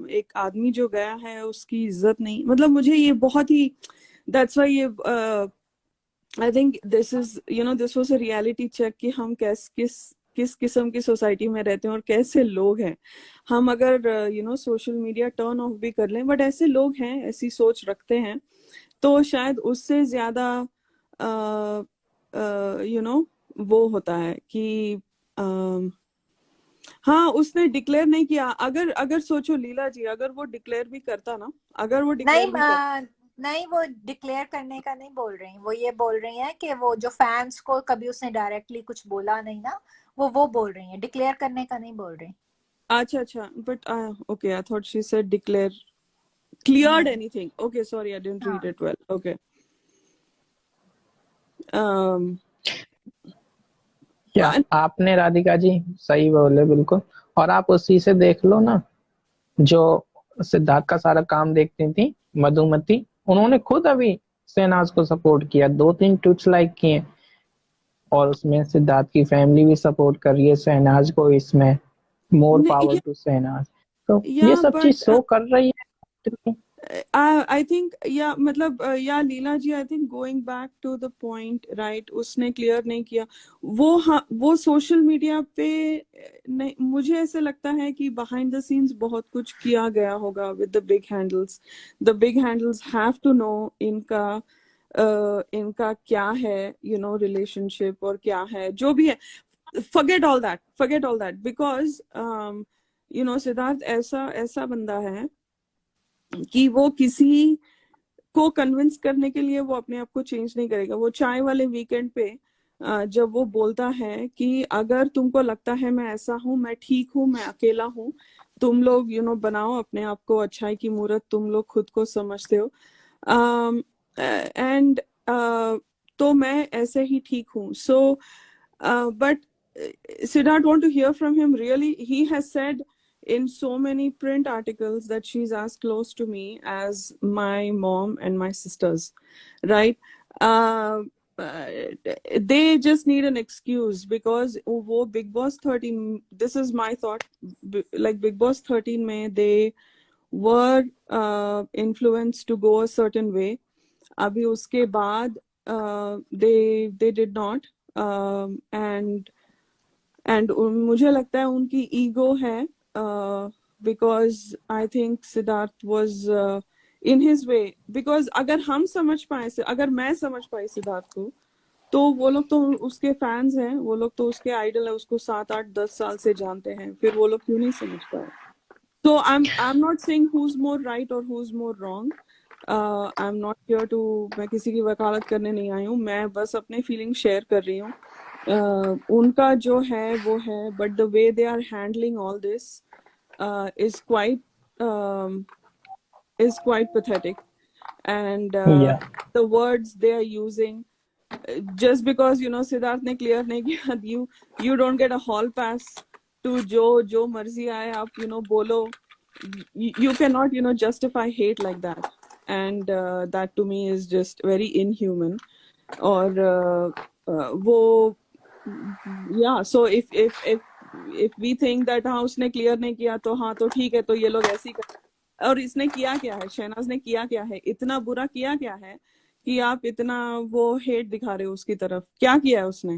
एक आदमी जो गया है उसकी इज्जत नहीं, मतलब मुझे ये बहुत ही, दैट्स व्हाई ये I think this is, you know, this was a reality check कि हम किस किस्म की सोसाइटी में रहते हैं और कैसे लोग हैं हम। अगर you know social media turn off भी कर लें, बट ऐसे लोग हैं, ऐसी सोच रखते हैं, तो शायद उससे ज्यादा यू नो वो होता है कि हाँ, उसने डिक्लेयर नहीं किया। अगर अगर सोचो लीला जी, अगर वो डिक्लेयर भी करता ना, अगर वो डिक्लेयर भी करता, नहीं, वो डिक्लेयर करने का नहीं बोल रही, वो ये बोल रही हैं कि वो जो फैंस को कभी उसने डायरेक्टली कुछ बोला नहीं ना, वो बोल रही हैं, डिक्लेयर करने का नहीं बोल रही। अच्छा, but okay, I thought she said declare cleared anything. Okay, sorry, I didn't read it well. Okay. या आपने राधिका जी सही बोले बिल्कुल। और आप उसी से देख लो ना, जो सिद्धार्थ का सारा काम देखती थी मधुमति, उन्होंने खुद अभी शहनाज को सपोर्ट किया, 2-3 ट्वीट्स लाइक किए, और उसमें सिद्धार्थ की फैमिली भी सपोर्ट कर रही है शहनाज को। इसमें मोर पावर टू शहनाज। तो ये सब चीज शो कर रही है। I think, yeah, मतलब या लीला जी, I think going back to the point, right, उसने क्लियर नहीं किया वो। हाँ, वो सोशल मीडिया पे नहीं, मुझे ऐसे लगता है कि behind the scenes बहुत कुछ किया गया होगा with the big handles. The big handles have to know इनका क्या है, you know, relationship, और क्या है जो भी है। forget all that because you know, Siddharth ऐसा बंदा है कि वो किसी को कन्विंस करने के लिए वो अपने आप को चेंज नहीं करेगा। वो चाय वाले वीकेंड पे जब वो बोलता है कि अगर तुमको लगता है मैं ऐसा हूँ, मैं ठीक हूँ, मैं अकेला हूँ, तुम लोग यू नो बनाओ अपने आप को, अच्छाई की मूर्त तुम लोग खुद को समझते हो, एंड तो मैं ऐसे ही ठीक हूँ। So but Siddharth want to hear from him. Really, he has said in so many print articles that she's as close to me as my mom and my sisters, right? They just need an excuse because wo Big Boss 13, this is my thought, like Big Boss 13 mein they were influenced to go a certain way. Abhi uske baad they did not, and मुझे लगता है उनकी ego है, because I think Siddharth was in his way, because अगर हम समझ पाए, अगर मैं समझ पाई सिद्धार्थ को, तो वो लोग तो उसके फैंस हैं, वो लोग तो उसके आइडल है, उसको 7-8-10 साल से जानते हैं, फिर वो लोग क्यों नहीं समझ पाए? So I'm not saying who's more right or who's more wrong. I'm not here to, मैं किसी की वकालत करने नहीं आई हूँ, मैं बस अपने फीलिंग शेयर कर रही हूँ। उनका जो है वो है, but the way they are handling all this is quite pathetic, and the words they are using, just because you know Siddharth ने क्लियर नहीं किया, you don't get a hall pass to जो मर्जी आए आप you know बोलो, you cannot you know justify hate like that, and that to me is just very inhuman. और वो yeah, so if we think that हाँ उसने clear नहीं किया तो हाँ तो ठीक है, तो ये लोग ऐसे ही कर, और इसने किया क्या है, शहनाज ने किया क्या है, इतना बुरा किया क्या है कि आप इतना वो हेट दिखा रहे हो उसकी तरफ? क्या किया है उसने?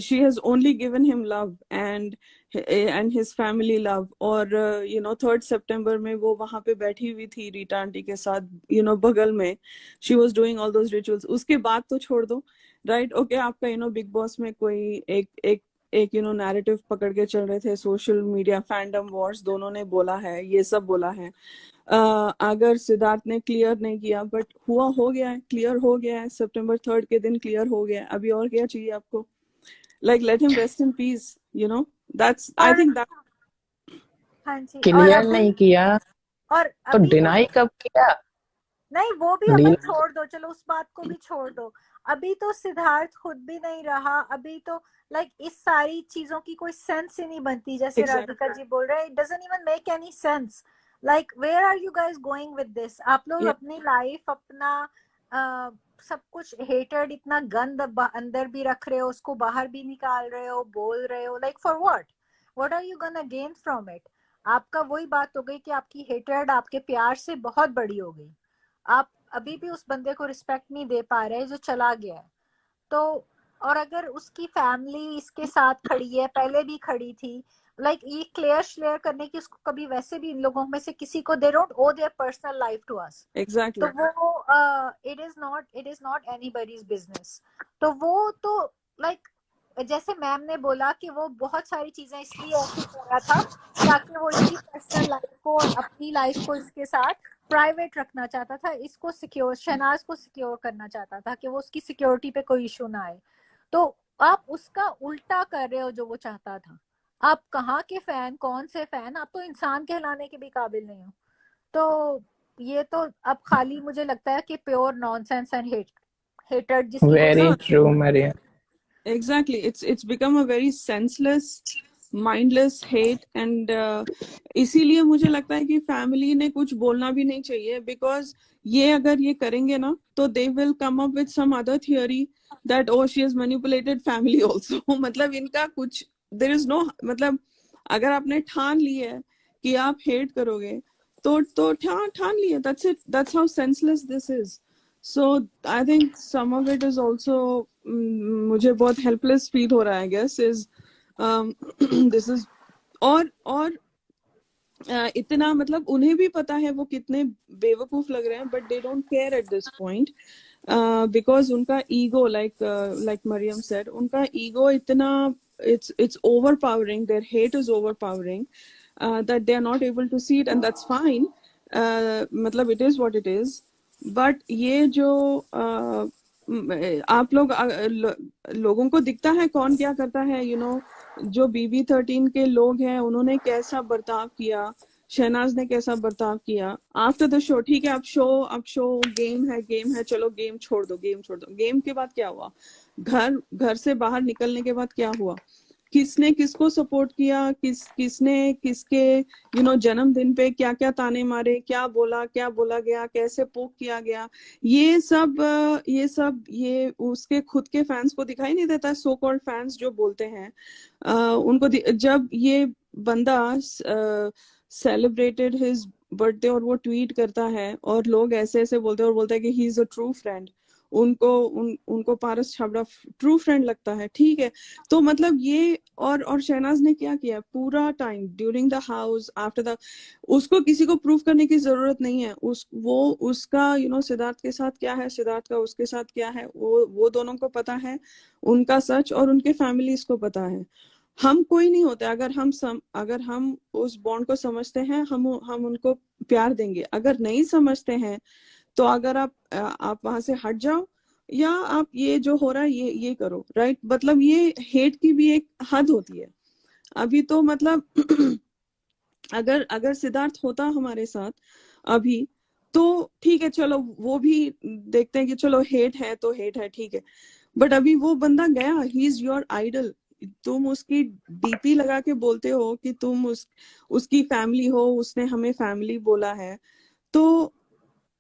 she has only given him love and his family love. और you know 3rd September में वो वहां पे बैठी हुई थी रीटा आंटी के साथ, you know बगल में, she was doing all those rituals. उसके बाद तो छोड़ दो, right? Okay, आपका you know बिग बॉस में कोई एक you know नैरेटिव पकड़ के चल रहे थे, सोशल मीडिया फैंडम वॉर्स, दोनों ने बोला है, ये सब बोला है। अगर सिद्धार्थ ने क्लियर नहीं किया, बट हुआ, हो गया है, क्लियर हो गया है, September 3rd के दिन क्लियर हो गया है, अभी और क्या चाहिए आपको? Like let him rest in peace, you know. That's I और think that हाँ जी, और क्लियर अभी नहीं किया और तो अभी डिनाई कब किया? नहीं, वो भी अपन लीला छोड़ दो, चलो उस बात को भी छोड़ दो। अभी तो सिद्धार्थ खुद भी नहीं रहा, अभी तो लाइक इस सारी चीजों की कोई सेंस ही नहीं बनती, जैसे exactly राधिका जी बोल रहे हैं, it doesn't even make any sense. Like where are you guys going with this? आप लोग yeah अपनी लाइफ, अपना सब कुछ हेटेड, इतना गंद अंदर भी रख रहे हो, उसको बाहर भी निकाल रहे हो, बोल रहे हो, like for what are you gonna gain from it? आपका वही बात हो गई कि आपकी हेटेड आपके प्यार से बहुत बड़ी हो गई। आप अभी भी उस बंदे को रिस्पेक्ट नहीं दे पा रहे जो चला गया है। तो और अगर उसकी फैमिली इसके साथ खड़ी है, पहले भी खड़ी थी, लाइक ये क्लियर करने की उसको कभी, वैसे भी इन लोगों में से किसी को they don't owe their personal life to us, तो exactly वो it is not anybody's business. तो वो तो लाइक जैसे मैम ने बोला कि वो बहुत सारी चीजें इसलिए ऐसे कर रहा था ताकि वो इसकी पर्सनल लाइफ को और अपनी लाइफ को इसके साथ प्राइवेट रखना चाहता था, इसको सिक्योर, शहनाज को सिक्योर करना चाहता था कि वो उसकी सिक्योरिटी पे कोई इशू ना आए। तो आप उसका उल्टा कर रहे हो जो वो चाहता था। आप कहाँ के फैन, कौन से फैन? आप तो इंसान कहलाने के भी काबिल नहीं हो। तो ये तो अब खाली मुझे लगता है कि प्योर नॉनसेंस एंड हेटेड जिसकी कोई very no true Mariam. exactly it's become a very senseless mindless hate and इसीलिए मुझे लगता है कि फैमिली ने कुछ बोलना भी नहीं चाहिए, बिकॉज ये अगर ये करेंगे ना तो they will come up with some other theory that oh she has manipulated family also. मतलब इनका कुछ देयर इज नो, मतलब अगर आपने ठान ली है कि आप हेट करोगे तो ठान लिया, that's it, that's how senseless this is. So I think some of it is also, मुझे बहुत हेल्पलेस फील हो रहा है, I guess is this is और इतना, मतलब उन्हें भी पता है वो कितने बेवकूफ लग रहे हैं, but they don't care at this point, because उनका ईगो, लाइक मरियम सेड, उनका ईगो इतना, it's overpowering, their hate is overpowering, that they are not able to see it, and that's fine. मतलब it is what it is, but ये जो आप लोग लोगों को दिखता है कौन क्या करता है, यू नो जो BB13 के लोग हैं उन्होंने कैसा बर्ताव किया, शहनाज ने कैसा बर्ताव किया आफ्टर द शो। ठीक है, अब शो गेम है, चलो गेम छोड़ दो, गेम के बाद क्या हुआ? घर से बाहर निकलने के बाद क्या हुआ? किसने किसको सपोर्ट किया, किसने किसके यू नो जन्मदिन पे क्या क्या ताने मारे, क्या बोला गया, कैसे पोक किया गया, ये सब ये उसके खुद के फैंस को दिखाई नहीं देता। सो कॉल्ड फैंस जो बोलते हैं, उनको जब ये बंदा सेलिब्रेटेड हिज बर्थडे और वो ट्वीट करता है और लोग ऐसे ऐसे बोलते हैं और बोलता है कि he is a true friend, उनको पारस छाबड़ा ट्रू फ्रेंड लगता है, ठीक है। तो मतलब ये और शहनाज ने क्या किया पूरा time during the house after the, उसको किसी को प्रूव करने की जरूरत नहीं है, उसका यू नो सिद्धार्थ के साथ क्या है, सिद्धार्थ का उसके साथ क्या है, वो दोनों को पता है, उनका सच, और उनके फैमिलीज को पता है। हम कोई नहीं होते, अगर हम उस बॉन्ड को समझते हैं, हम उनको प्यार देंगे। अगर नहीं समझते हैं तो अगर आप वहां से हट जाओ, या आप ये जो हो रहा है ये करो, राइट? मतलब ये हेट की भी एक हद होती है। अभी तो मतलब अगर सिद्धार्थ होता हमारे साथ अभी तो ठीक है, चलो वो भी देखते हैं कि चलो हेट है तो हेट है, ठीक है, बट अभी वो बंदा गया, ही इज योर आइडल, तुम उसकी डीपी लगा के बोलते हो कि तुम उसकी फैमिली हो, उसने हमें फैमिली बोला है, तो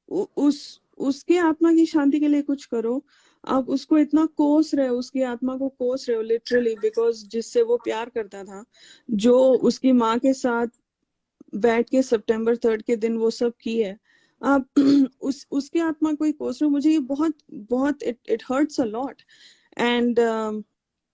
उसके आत्मा की शांति के लिए कुछ करो। आप उसको इतना कोस रहे हो, उसकी आत्मा को कोस रहे हो लिटरली, बिकॉज जिससे वो प्यार करता था, जो उसकी माँ के साथ बैठ के September 3rd के दिन वो सब की है, आप उसकी आत्मा को ही कोस रहे हो। मुझे ये बहुत बहुत it hurts a lot, and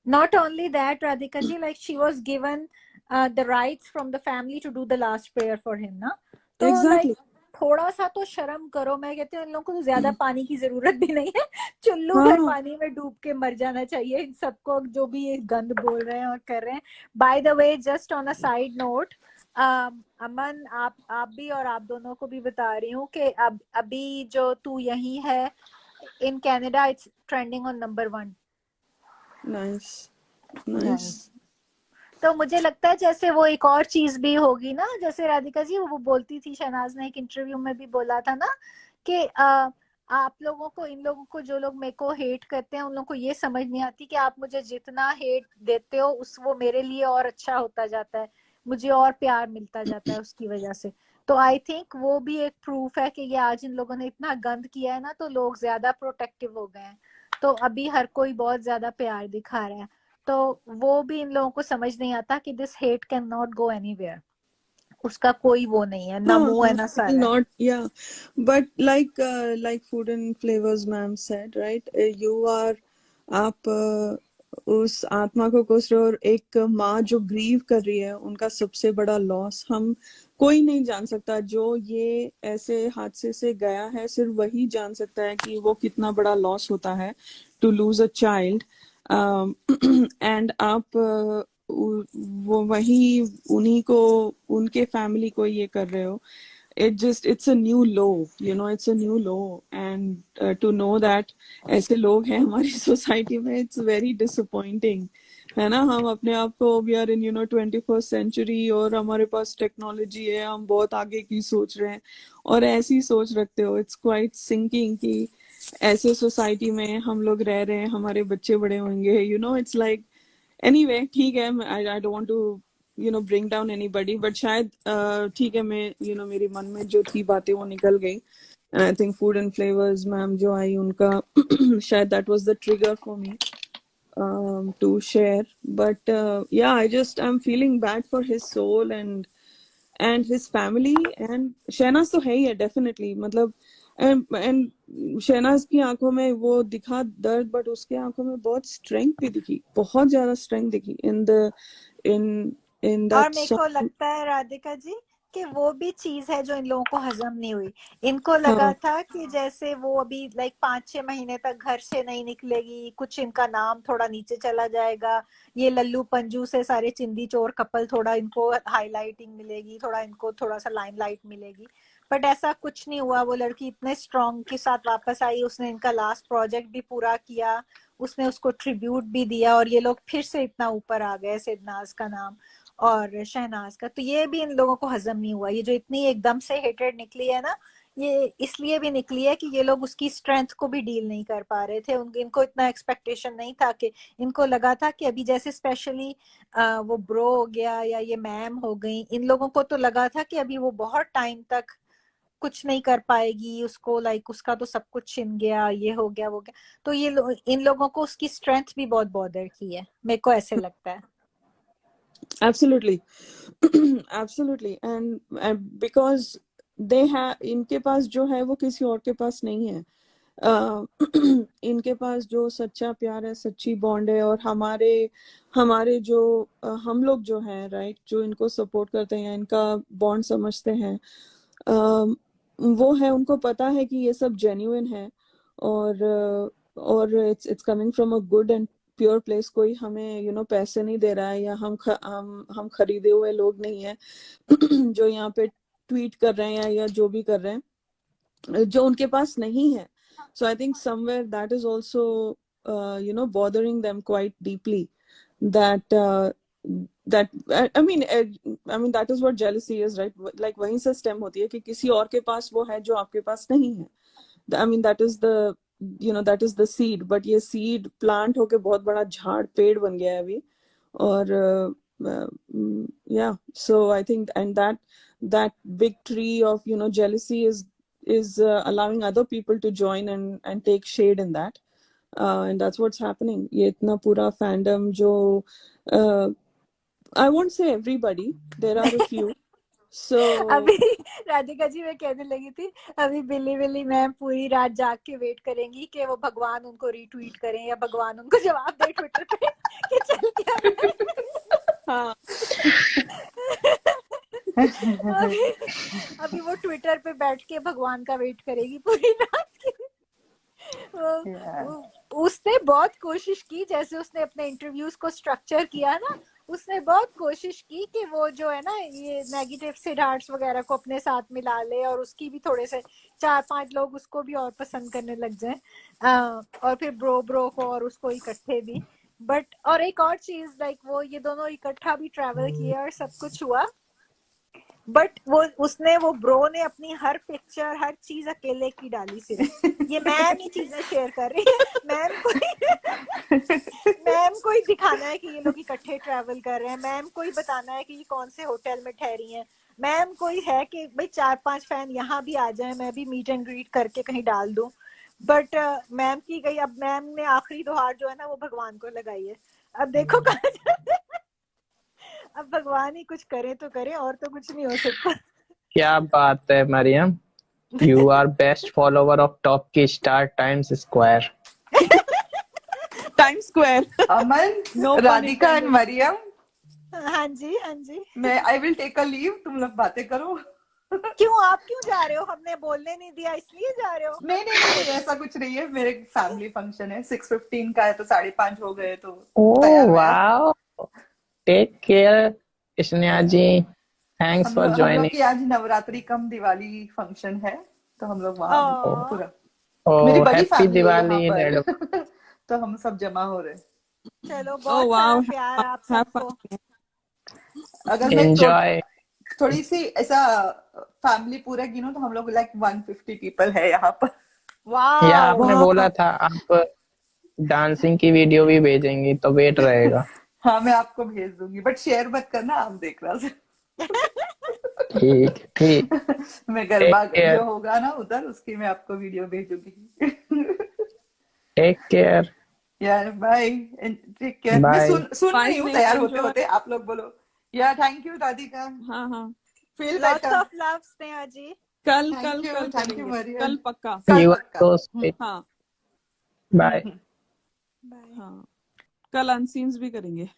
Not only that, Radhika ji, like she was given the rights from the family to do the last prayer for him, ना. तो like Exactly. थोड़ा सा तो शर्म करो. मैं कहती हूँ इन लोगों को तो ज्यादा पानी की जरूरत भी नहीं है. चुल्लू भर हाँ पानी में डूब के मर जाना चाहिए इन सबको जो भी ये गंद बोल रहे हैं और कर रहे हैं. By the way, just on a side note, Aman, आप भी और आप दोनों को भी बता रही हूँ कि अब अभी जो तू यही है in Canada, it's trending on number 1. Nice nice. Nice तो मुझे लगता है जैसे वो एक और चीज भी होगी ना, जैसे राधिका जी वो बोलती थी, शहनाज ने एक इंटरव्यू में भी बोला था ना कि आप लोगों को, इन लोगों को, जो लोग मेरे को हेट करते हैं उन लोगों को ये समझ नहीं आती कि आप मुझे जितना हेट देते हो उस वो मेरे लिए और अच्छा होता जाता है, मुझे और प्यार मिलता जाता है उसकी वजह से. तो आई थिंक वो भी एक प्रूफ है कि ये आज इन लोगों ने इतना गंद किया है ना, तो लोग ज्यादा प्रोटेक्टिव हो गए हैं. तो अभी हर कोई बहुत ज्यादा प्यार दिखा रहा है. तो वो भी इन लोगों को समझ नहीं आता कि this hate can not go anywhere. उसका कोई वो नहीं है, ना मुंह है ना सर है. not yeah but like food and flavors ma'am said right you are आप उस आत्मा को कोस रहे हो और एक माँ जो ग्रीव कर रही है उनका सबसे बड़ा लॉस हम कोई नहीं जान सकता. जो ये ऐसे हादसे से गया है सिर्फ वही जान सकता है कि वो कितना बड़ा लॉस होता है to lose a child. And आप वो वही उन्हीं को उनके फैमिली को ये कर रहे हो. It's a new low, it's a new low. And to know that ऐसे लोग हैं हमारी सोसाइटी में, it's very disappointing. है ना. हम अपने आप को we are in 21st century और हमारे पास टेक्नोलॉजी है, हम बहुत आगे की सोच रहे हैं और ऐसी सोच रखते हो. It's quite sinking कि ऐसे सोसाइटी में हम लोग रह रहे हैं, हमारे बच्चे बड़े होंगे. It's like anyway ठीक है. I don't want to bring down anybody, but शायद ठीक है. मैं मेरे मन में जो थी बातें वो निकल गई. And I think food and flavors ma'am जो आई उनका शायद that was the trigger for me to share. But yeah, I'm feeling bad for his soul and his family. And Shehnaaz तो है ही है definitely. मतलब and शहनाज की आंखों में वो दिखा दर्द, बट उसके आंखों में बहुत स्ट्रेंथ भी दिखी, बहुत ज्यादा स्ट्रेंथ दिखी in और that मेरे song. को लगता है राधिका जी कि वो भी चीज है जो इन लोगों को हजम नहीं हुई. इनको लगा हाँ था कि जैसे वो अभी लाइक 5-6 महीने तक घर से नहीं निकलेगी, कुछ इनका नाम थोड़ा नीचे चला जाएगा, ये लल्लू पंजू से सारे चिंदी चोर कपल थोड़ा इनको हाईलाइटिंग मिलेगी, थोड़ा इनको थोड़ा सा लाइमलाइट मिलेगी. बट ऐसा कुछ नहीं हुआ. वो लड़की इतने स्ट्रॉन्ग के साथ वापस आई, उसने इनका लास्ट प्रोजेक्ट भी पूरा किया, उसने उसको ट्रिब्यूट भी दिया, और ये लोग फिर से इतना ऊपर आ गए, सिद्धनाज का नाम और शहनाज का. तो ये भी इन लोगों को हजम नहीं हुआ. ये जो इतनी एकदम से हेटेड निकली है ना, ये इसलिए भी निकली है कि ये लोग उसकी स्ट्रेंथ को भी डील नहीं कर पा रहे थे. इनको इतना एक्सपेक्टेशन नहीं था. कि इनको लगा था कि अभी जैसे स्पेशली वो ब्रो हो गया या ये मैम हो गई, इन लोगों को तो लगा था कि अभी वो बहुत टाइम तक कुछ नहीं कर पाएगी, उसको लाइक उसका तो सब कुछ छिन गया, ये हो गया वो गया. तो इन लोगों को उसकी स्ट्रेंथ भी बहुत बॉदर की है, मेरे को ऐसे लगता है. absolutely absolutely. And because they have, इनके पास जो है वो किसी और के पास नहीं है. इनके पास जो सच्चा प्यार है, सच्ची बॉन्ड है, और हमारे जो हम लोग जो हैं राइट, जो इनको सपोर्ट करते हैं, इनका बॉन्ड समझते हैं, वो है. उनको पता है कि ये सब जेन्युइन है और it's coming from a good and pure place. कोई हमें पैसे नहीं दे रहा है, या हम खरीदे हुए लोग नहीं है जो यहाँ पे ट्वीट कर रहे हैं या जो भी कर रहे हैं जो उनके पास नहीं है. So I think somewhere that is also bothering them quite deeply. That I mean that is what jealousy is, right? Like वहीं से stem होती है कि किसी और के पास वो है जो आपके पास नहीं है. I mean that is the seed. But ये seed plant होके बहुत बड़ा झाड़ पेड़ बन गया है अभी. और yeah, so I think and that big tree of jealousy is allowing other people to join and take shade in that. And that's what's happening. ये इतना पूरा fandom जो I won't say everybody, there are a few. So अभी राधिका जी मैं कहने लगी थी, अभी बिल्ली बिल्ली मैम पूरी रात जाग के वेट करेंगी कि वो भगवान उनको रीट्वीट करें या भगवान उनको जवाब दे ट्विटर पे कि चल क्या रहा है। हाँ अभी अभी वो ट्विटर पे बैठ के भगवान का वेट करेगी पूरी रात की। Yeah. उसने बहुत कोशिश की, जैसे उसने अपने इंटरव्यूज को स्ट्रक्चर किया ना, उसने बहुत कोशिश की कि वो जो है ना ये नेगेटिव सिद्धार्थ वगैरह को अपने साथ मिला ले और उसकी भी थोड़े से 4-5 लोग उसको भी और पसंद करने लग जाए, और फिर ब्रो ब्रो को और उसको इकट्ठे भी। बट और एक और चीज लाइक वो ये दोनों इकट्ठा भी ट्रैवल किए और सब कुछ हुआ, बट वो ब्रो ने अपनी हर पिक्चर हर चीज अकेले की डाली सिर्फ। ये मैम ही चीजें शेयर कर रही है, मैम को ही दिखाना है कि ये लोग इकट्ठे ट्रैवल कर रहे हैं, मैम को ही बताना है कि ये कौन से होटल में ठहरी हैं, मैम को ही है कि भाई 4-5 फैन यहाँ भी आ जाए, मैं भी मीट एंड ग्रीट करके कहीं डाल दूं। बट मैम की गई, अब मैम ने आखिरी दोहार जो है ना वो भगवान को लगाई है। अब देखो कहाँ जाते हैं। अब भगवान ही कुछ करे तो करे, और तो कुछ नहीं हो सकता। क्या बात है Mariam, you are best follower of top की star times square. Time square. Aman, No pun Radhika and intended. Mariam, हाँ जी हाँ जी। मैं I will take a leave, तुम लोग बातें करो। क्यों आप क्यों जा रहे हो? हमने बोलने नहीं दिया इसलिए जा रहे हो? नहीं नहीं नहीं नहीं, ऐसा कुछ नहीं है, मेरे फैमिली फंक्शन है 6:15 का है, तो 5:30 हो गए तो ओह तैयार व्यार। Wow, take care Sneha ji, thanks for हम लोग ज्वाइनिंग। की आज नवरात्रि कम दिवाली फंक्शन है, तो हम लोग वहां ओह, पूरा, मेरी ओह बड़ी हैप्पी फैमिली है दिवाली यहाँ इन पर। तो हम सब जमा हो रहे। चलो Oh बहुत wow. सारा प्यार आप Have सबको। fun. अगर मैं एंजॉय। थोड़ी सी ऐसा फैमिली पूरा गिनूं तो हम लोग लाइक 150 पीपल है यहाँ पर। या वाह, आपने Wow. बोला था आप डांसिंग की वीडियो भी भेजेंगी तो वेट रहेगा। हाँ मैं आपको भेज दूंगी, बट शेयर मत करना, आप देखना से। ठीक ठीक, मैं टेक गरबा केयर, जो होगा ना उधर, उसकी मैं आपको वीडियो भेजूंगी। टेक केयर, यार बाय, टेक केयर। मैं बाय। सुन Bye, रही हूँ, Sneha. तैयार होते Enjoy. होते आप लोग बोलो। या थैंक यू राधिका, हाँ feel lots better. Of love Sneha ji. कल थैंक यू करेंगे, मरियम, कल पक्का। कल यू आर पक्का। सो स्वीट, हाँ बाय। बाय। हाँ, कल अनसीन्स भी करेंगे।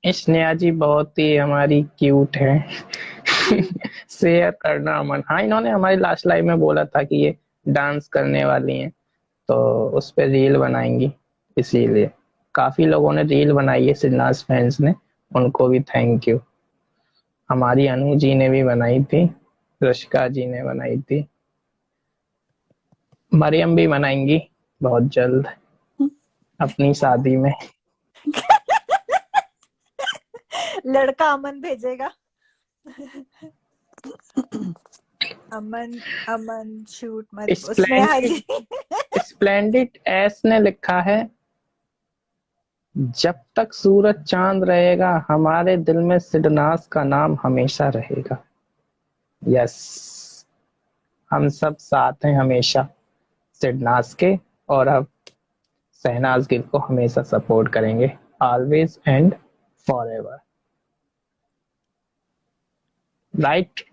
स्नेहा जी बहुत ही हमारी क्यूट है। शेयर करना अमन। हाँ, इन्होंने हमारी लास्ट लाइव में बोला था कि ये डांस करने वाली हैं, तो उस पे रील बनाएंगी, इसीलिए काफी लोगों ने रील बनाई है, सिन्नास फैंस ने, उनको भी थैंक यू। हमारी अनु जी ने भी बनाई थी, रशिका जी ने बनाई थी, मरियम भी बनाएंगी बहुत जल्द अपनी शादी में। लड़का अमन भेजेगा। अमन अमन शूट मत, स्नेहा जी। स्प्लेंडिड एस ने लिखा है, जब तक सूरज चांद रहेगा हमारे दिल में सिडनास का नाम हमेशा रहेगा। यस, हम सब साथ हैं हमेशा सिडनास के, और अब शहनाज गिल को हमेशा सपोर्ट करेंगे, ऑलवेज एंड फॉरएवर, राइट।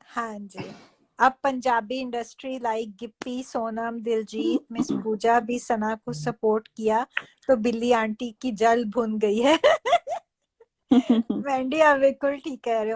हाँ जी। अब Punjabi industry like Gippy, Sonam, Diljit, miss Pooja भी सना को सपोर्ट किया तो बिल्ली आंटी की जल भुन गई है। वेंडी आप बिल्कुल ठीक कह रहे हो।